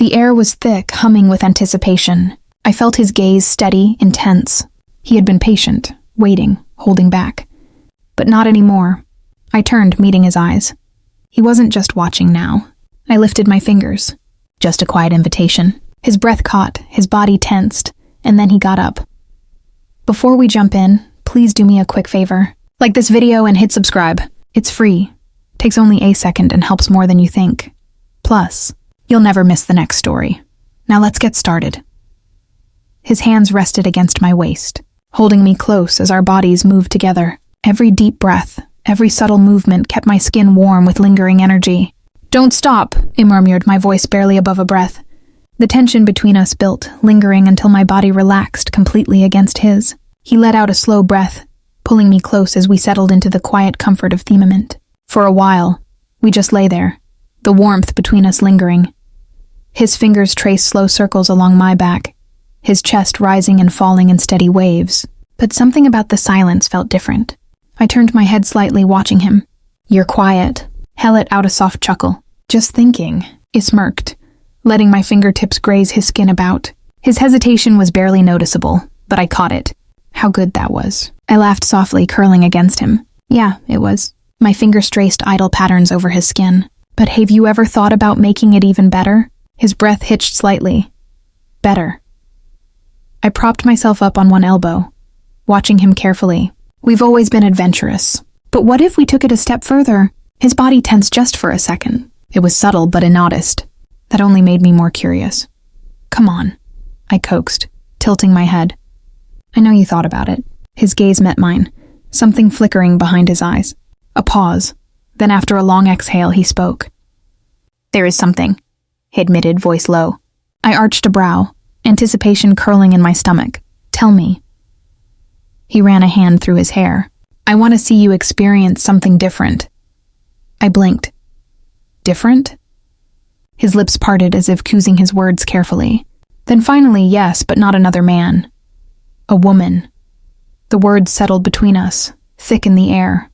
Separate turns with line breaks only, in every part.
The air was thick, humming with anticipation. I felt his gaze steady, intense. He had been patient, waiting, holding back. But not anymore. I turned, meeting his eyes. He wasn't just watching now. I lifted my fingers. Just a quiet invitation. His breath caught, his body tensed, and then he got up. Before we jump in, please do me a quick favor. Like this video and hit subscribe. It's free. Takes only a second and helps more than you think. Plus, you'll never miss the next story. Now let's get started. His hands rested against my waist, holding me close as our bodies moved together. Every deep breath, every subtle movement kept my skin warm with lingering energy. "Don't stop," I murmured, my voice barely above a breath. The tension between us built, lingering until my body relaxed completely against his. He let out a slow breath, pulling me close as we settled into the quiet comfort of themament. For a while, we just lay there, the warmth between us lingering. His fingers traced slow circles along my back, his chest rising and falling in steady waves. But something about the silence felt different. I turned my head slightly, watching him. "You're quiet." Hell let out a soft chuckle. "Just thinking," I smirked, letting my fingertips graze his skin about. His hesitation was barely noticeable, but I caught it. How good that was. I laughed softly, curling against him. "Yeah, it was." My fingers traced idle patterns over his skin. "But have you ever thought about making it even better?" His breath hitched slightly. "Better." I propped myself up on one elbow, watching him carefully. "We've always been adventurous. But what if we took it a step further?" His body tensed just for a second. It was subtle but immodest. That only made me more curious. "Come on," I coaxed, tilting my head. "I know you thought about it." His gaze met mine, something flickering behind his eyes. A pause. Then after a long exhale, he spoke. "There is something," he admitted, voice low. I arched a brow, anticipation curling in my stomach. "Tell me." He ran a hand through his hair. "I want to see you experience something different." I blinked. "Different?" His lips parted as if choosing his words carefully. Then finally, yes, but not another man. A woman. The words settled between us, thick in the air.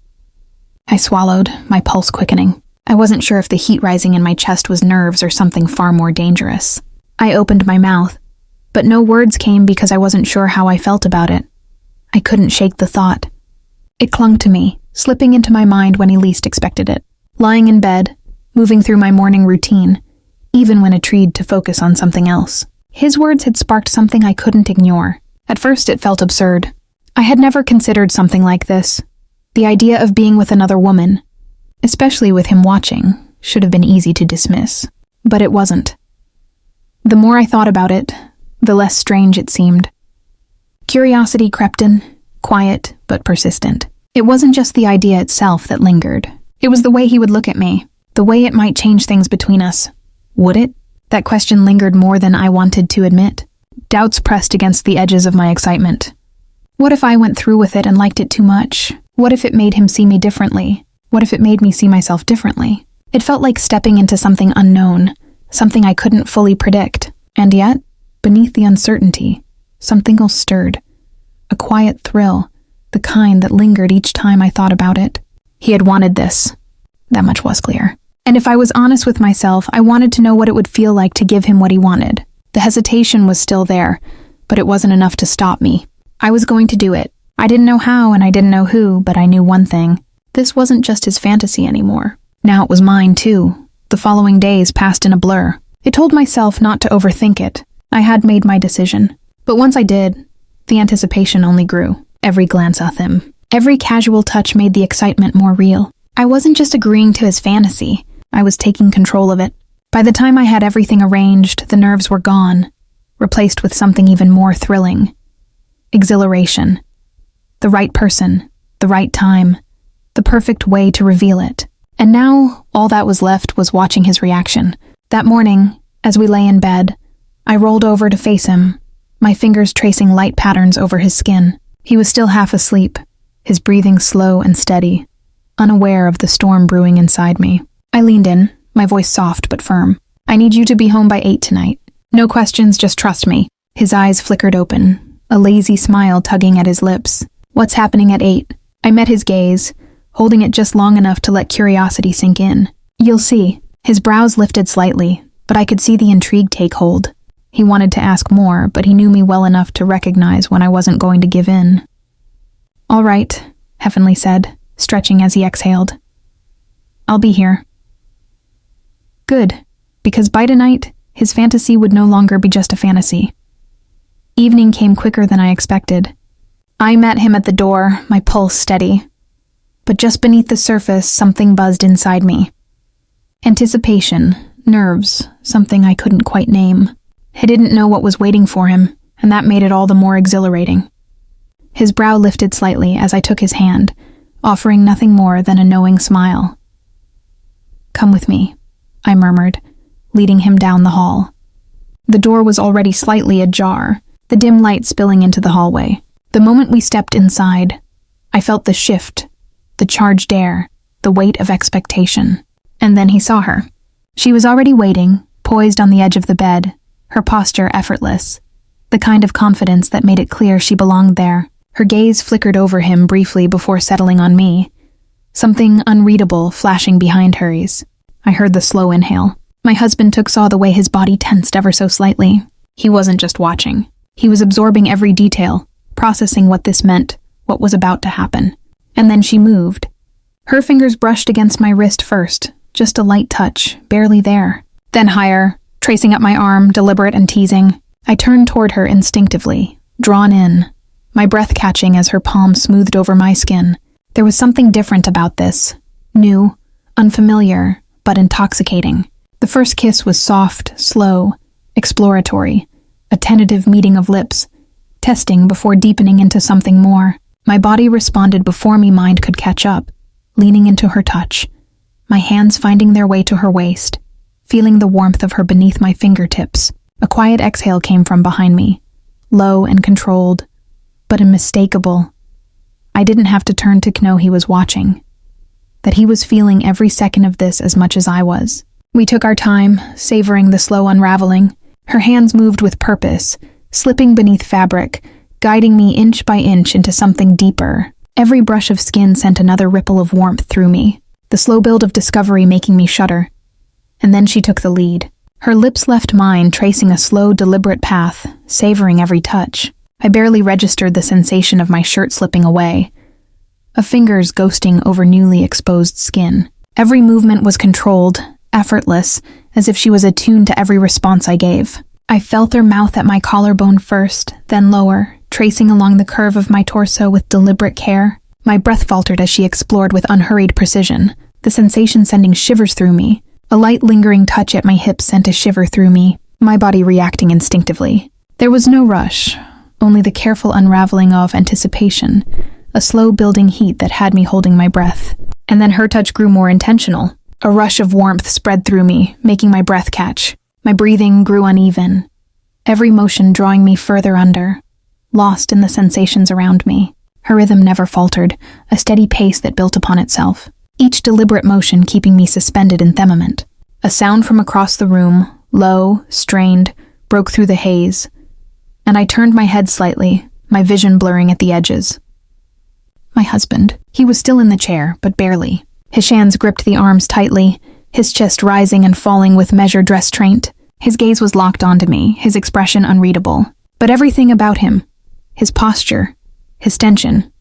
I swallowed, my pulse quickening. I wasn't sure if the heat rising in my chest was nerves or something far more dangerous. I opened my mouth, but no words came because I wasn't sure how I felt about it. I couldn't shake the thought. It clung to me, slipping into my mind when he least expected it. Lying in bed, moving through my morning routine, even when I tried to focus on something else. His words had sparked something I couldn't ignore. At first it felt absurd. I had never considered something like this. The idea of being with another woman, especially with him watching, should have been easy to dismiss. But it wasn't. The more I thought about it, the less strange it seemed. Curiosity crept in, quiet but persistent. It wasn't just the idea itself that lingered. It was the way he would look at me, the way it might change things between us. Would it? That question lingered more than I wanted to admit. Doubts pressed against the edges of my excitement. What if I went through with it and liked it too much? What if it made him see me differently? What if it made me see myself differently? It felt like stepping into something unknown, something I couldn't fully predict. And yet, beneath the uncertainty, something else stirred. A quiet thrill, the kind that lingered each time I thought about it. He had wanted this. That much was clear. And if I was honest with myself, I wanted to know what it would feel like to give him what he wanted. The hesitation was still there, but it wasn't enough to stop me. I was going to do it. I didn't know how and I didn't know who, but I knew one thing. This wasn't just his fantasy anymore. Now it was mine too. The following days passed in a blur. I told myself not to overthink it. I had made my decision. But once I did, the anticipation only grew. Every glance at him, every casual touch made the excitement more real. I wasn't just agreeing to his fantasy. I was taking control of it. By the time I had everything arranged, the nerves were gone, replaced with something even more thrilling. Exhilaration. The right person, the right time, the perfect way to reveal it. And now, all that was left was watching his reaction. That morning, as we lay in bed, I rolled over to face him, my fingers tracing light patterns over his skin. He was still half asleep, his breathing slow and steady, unaware of the storm brewing inside me. I leaned in, my voice soft but firm. "I need you to be home by 8 tonight. No questions, just trust me." His eyes flickered open, a lazy smile tugging at his lips. "What's happening at 8? I met his gaze, holding it just long enough to let curiosity sink in. "You'll see." His brows lifted slightly, but I could see the intrigue take hold. He wanted to ask more, but he knew me well enough to recognize when I wasn't going to give in. "All right," Heavenly said, stretching as he exhaled. "I'll be here." Good, because by tonight, his fantasy would no longer be just a fantasy. Evening came quicker than I expected. I met him at the door, my pulse steady. But just beneath the surface, something buzzed inside me. Anticipation, nerves, something I couldn't quite name. I didn't know what was waiting for him, and that made it all the more exhilarating. His brow lifted slightly as I took his hand, offering nothing more than a knowing smile. "Come with me," I murmured, leading him down the hall. The door was already slightly ajar, the dim light spilling into the hallway. The moment we stepped inside, I felt the shift, the charged air, the weight of expectation. And then he saw her. She was already waiting, poised on the edge of the bed, her posture effortless, the kind of confidence that made it clear she belonged there. Her gaze flickered over him briefly before settling on me, something unreadable flashing behind hers. I heard the slow inhale. My husband saw the way his body tensed ever so slightly. He wasn't just watching. He was absorbing every detail, processing what this meant, what was about to happen. And then she moved. Her fingers brushed against my wrist first, just a light touch, barely there. Then higher, tracing up my arm, deliberate and teasing. I turned toward her instinctively, drawn in, my breath catching as her palm smoothed over my skin. There was something different about this. New, unfamiliar, but intoxicating. The first kiss was soft, slow, exploratory, a tentative meeting of lips, testing before deepening into something more. My body responded before my mind could catch up, leaning into her touch, my hands finding their way to her waist, feeling the warmth of her beneath my fingertips. A quiet exhale came from behind me, low and controlled, but unmistakable. I didn't have to turn to know he was watching, that he was feeling every second of this as much as I was. We took our time, savoring the slow unraveling. Her hands moved with purpose, slipping beneath fabric, guiding me inch by inch into something deeper. Every brush of skin sent another ripple of warmth through me, the slow build of discovery making me shudder. And then she took the lead. Her lips left mine, tracing a slow, deliberate path, savoring every touch. I barely registered the sensation of my shirt slipping away, of fingers ghosting over newly exposed skin. Every movement was controlled, effortless, as if she was attuned to every response I gave. I felt her mouth at my collarbone first, then lower, tracing along the curve of my torso with deliberate care. My breath faltered as she explored with unhurried precision, the sensation sending shivers through me. A light lingering touch at my hips sent a shiver through me, my body reacting instinctively. There was no rush, only the careful unraveling of anticipation, a slow building heat that had me holding my breath. And then her touch grew more intentional. A rush of warmth spread through me, making my breath catch. My breathing grew uneven, every motion drawing me further under, lost in the sensations around me. Her rhythm never faltered, a steady pace that built upon itself, each deliberate motion keeping me suspended in themament. A sound from across the room, low, strained, broke through the haze, and I turned my head slightly, my vision blurring at the edges. My husband. He was still in the chair, but barely. His hands gripped the arms tightly, his chest rising and falling with measured restraint. His gaze was locked onto me, his expression unreadable. But everything about him, his posture, his tension,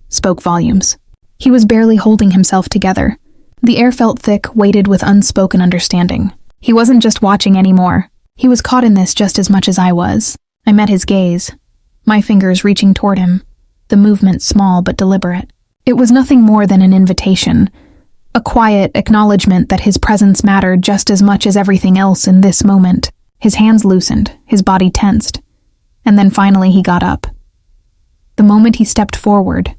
spoke volumes. He was barely holding himself together. The air felt thick, weighted with unspoken understanding. He wasn't just watching anymore. He was caught in this just as much as I was. I met his gaze, my fingers reaching toward him, the movement small but deliberate. It was nothing more than an invitation, a quiet acknowledgement that his presence mattered just as much as everything else in this moment. His hands loosened, his body tensed, and then finally he got up. The moment he stepped forward,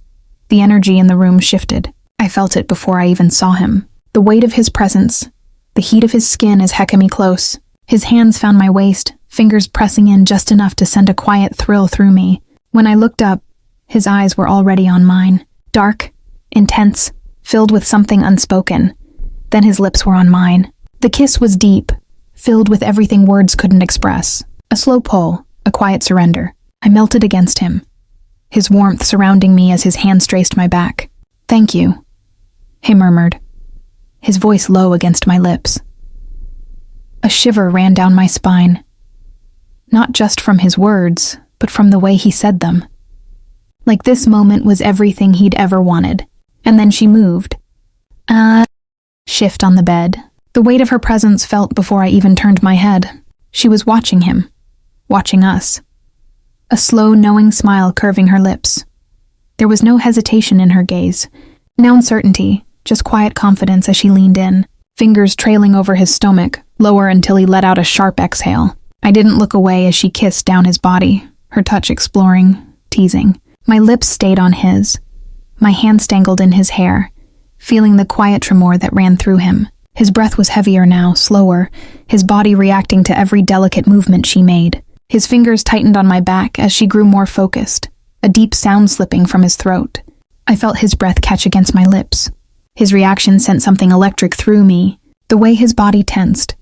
the energy in the room shifted. I felt it before I even saw him. The weight of his presence, the heat of his skin as hecking me close. His hands found my waist, fingers pressing in just enough to send a quiet thrill through me. When I looked up, his eyes were already on mine. Dark, intense, filled with something unspoken. Then his lips were on mine. The kiss was deep, filled with everything words couldn't express. A slow pull, a quiet surrender. I melted against him, his warmth surrounding me as his hands traced my back. "Thank you," he murmured, his voice low against my lips. A shiver ran down my spine. Not just from his words, but from the way he said them. Like this moment was everything he'd ever wanted. And then she moved. Shift on the bed. The weight of her presence felt before I even turned my head. She was watching him. Watching us. A slow, knowing smile curving her lips. There was no hesitation in her gaze. No uncertainty, just quiet confidence as she leaned in, fingers trailing over his stomach, lower until he let out a sharp exhale. I didn't look away as she kissed down his body, her touch exploring, teasing. My lips stayed on his. My hands dangled in his hair, feeling the quiet tremor that ran through him. His breath was heavier now, slower, his body reacting to every delicate movement she made. His fingers tightened on my back as she grew more focused, a deep sound slipping from his throat. I felt his breath catch against my lips. His reaction sent something electric through me, the way his body tensed,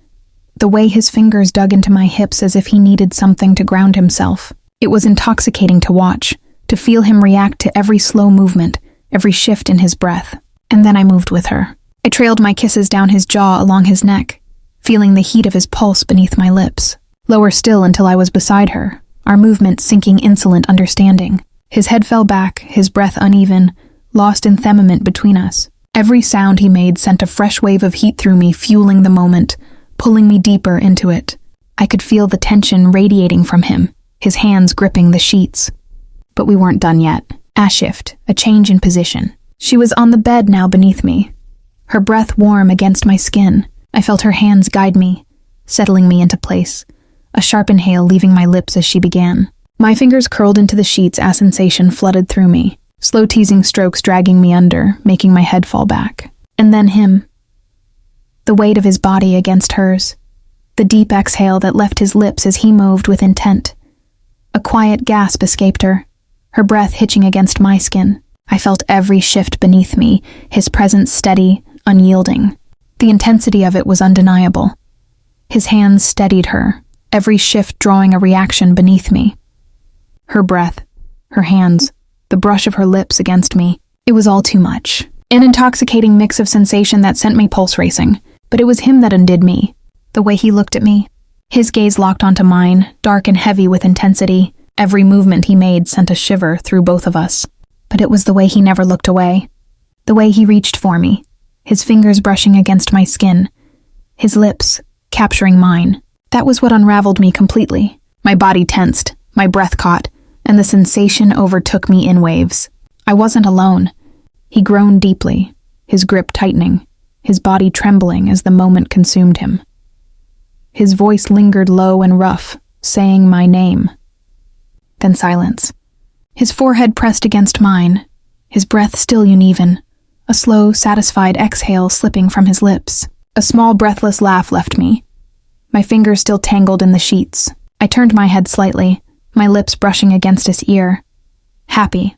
the way his fingers dug into my hips as if he needed something to ground himself. It was intoxicating to watch, to feel him react to every slow movement, every shift in his breath. And then I moved with her. I trailed my kisses down his jaw along his neck, feeling the heat of his pulse beneath my lips. Lower still until I was beside her, our movement sinking insolent understanding. His head fell back, his breath uneven, lost in themament between us. Every sound he made sent a fresh wave of heat through me, fueling the moment, pulling me deeper into it. I could feel the tension radiating from him, his hands gripping the sheets. But we weren't done yet. A shift, a change in position. She was on the bed now beneath me, her breath warm against my skin. I felt her hands guide me, settling me into place, a sharp inhale leaving my lips as she began. My fingers curled into the sheets as sensation flooded through me, slow teasing strokes dragging me under, making my head fall back. And then him. The weight of his body against hers, the deep exhale that left his lips as he moved with intent. A quiet gasp escaped her, her breath hitching against my skin. I felt every shift beneath me, his presence steady, unyielding. The intensity of it was undeniable. His hands steadied her, every shift drawing a reaction beneath me. Her breath, her hands, the brush of her lips against me. It was all too much. An intoxicating mix of sensation that sent me pulse racing. But it was him that undid me. The way he looked at me. His gaze locked onto mine, dark and heavy with intensity. Every movement he made sent a shiver through both of us. But it was the way he never looked away. The way he reached for me, his fingers brushing against my skin, his lips capturing mine. That was what unraveled me completely. My body tensed, my breath caught, and the sensation overtook me in waves. I wasn't alone. He groaned deeply, his grip tightening, his body trembling as the moment consumed him. His voice lingered low and rough, saying my name. Then silence. His forehead pressed against mine, his breath still uneven, a slow, satisfied exhale slipping from his lips. A small, breathless laugh left me, my fingers still tangled in the sheets. I turned my head slightly, my lips brushing against his ear. Happy.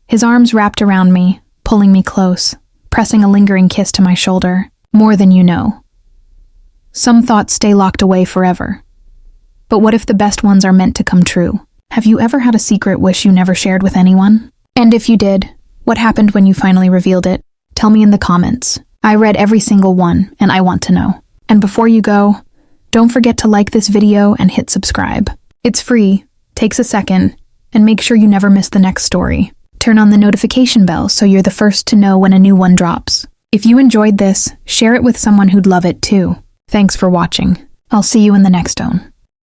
His arms wrapped around me, pulling me close, pressing a lingering kiss to my shoulder. More than you know. Some thoughts stay locked away forever. But what if the best ones are meant to come true? Have you ever had a secret wish you never shared with anyone? And if you did, what happened when you finally revealed it? Tell me in the comments. I read every single one, and I want to know. And before you go, don't forget to like this video and hit subscribe. It's free, takes a second, and make sure you never miss the next story. Turn on the notification bell so you're the first to know when a new one drops. If you enjoyed this, share it with someone who'd love it too. Thanks for watching. I'll see you in the next one.